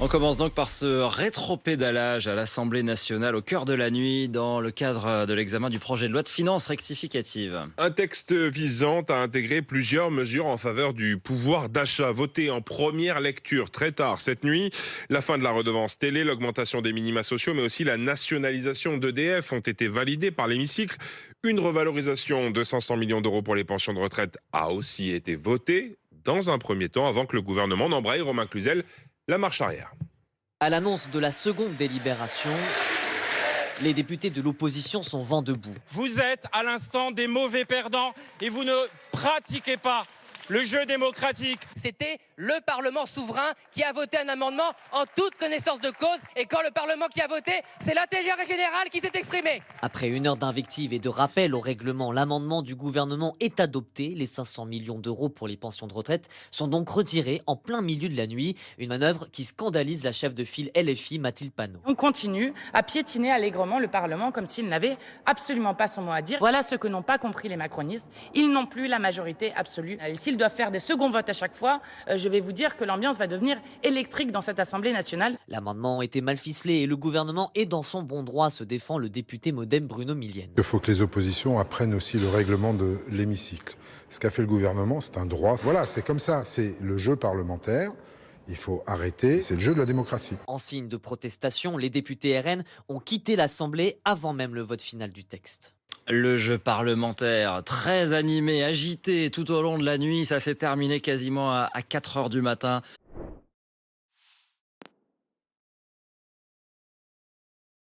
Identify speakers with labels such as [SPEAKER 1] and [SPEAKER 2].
[SPEAKER 1] On commence donc par ce rétropédalage à l'Assemblée nationale au cœur de la nuit dans le cadre de l'examen du projet de loi de finances rectificative.
[SPEAKER 2] Un texte visant à intégrer plusieurs mesures en faveur du pouvoir d'achat, voté en première lecture très tard cette nuit. La fin de la redevance télé, l'augmentation des minima sociaux, mais aussi la nationalisation d'EDF ont été validés par l'hémicycle. Une revalorisation de 500 millions d'euros pour les pensions de retraite a aussi été votée dans un premier temps avant que le gouvernement n'embraye, Romain Cluzel, la marche arrière.
[SPEAKER 3] À l'annonce de la seconde délibération, les députés de l'opposition sont vent debout.
[SPEAKER 4] Vous êtes à l'instant des mauvais perdants et vous ne pratiquez pas le jeu démocratique.
[SPEAKER 5] C'était le Parlement souverain qui a voté un amendement en toute connaissance de cause. Et quand le Parlement qui a voté, c'est l'intérêt général qui s'est exprimé.
[SPEAKER 3] Après une heure d'invective et de rappel au règlement, l'amendement du gouvernement est adopté. Les 500 millions d'euros pour les pensions de retraite sont donc retirés en plein milieu de la nuit. Une manœuvre qui scandalise la chef de file LFI, Mathilde Panot.
[SPEAKER 6] On continue à piétiner allègrement le Parlement comme s'il n'avait absolument pas son mot à dire. Voilà ce que n'ont pas compris les macronistes. Ils n'ont plus la majorité absolue. Et s'ils doivent faire des seconds votes à chaque fois, je vais vous dire que l'ambiance va devenir électrique dans cette Assemblée nationale.
[SPEAKER 3] L'amendement était mal ficelé et le gouvernement est dans son bon droit, se défend le député modem Bruno Millienne.
[SPEAKER 7] Il faut que les oppositions apprennent aussi le règlement de l'hémicycle. Ce qu'a fait le gouvernement, c'est un droit. Voilà, c'est comme ça, c'est le jeu parlementaire. Il faut arrêter, c'est le jeu de la démocratie.
[SPEAKER 3] En signe de protestation, les députés RN ont quitté l'Assemblée avant même le vote final du texte.
[SPEAKER 1] Le jeu parlementaire, très animé, agité tout au long de la nuit, ça s'est terminé quasiment à 4 heures du matin.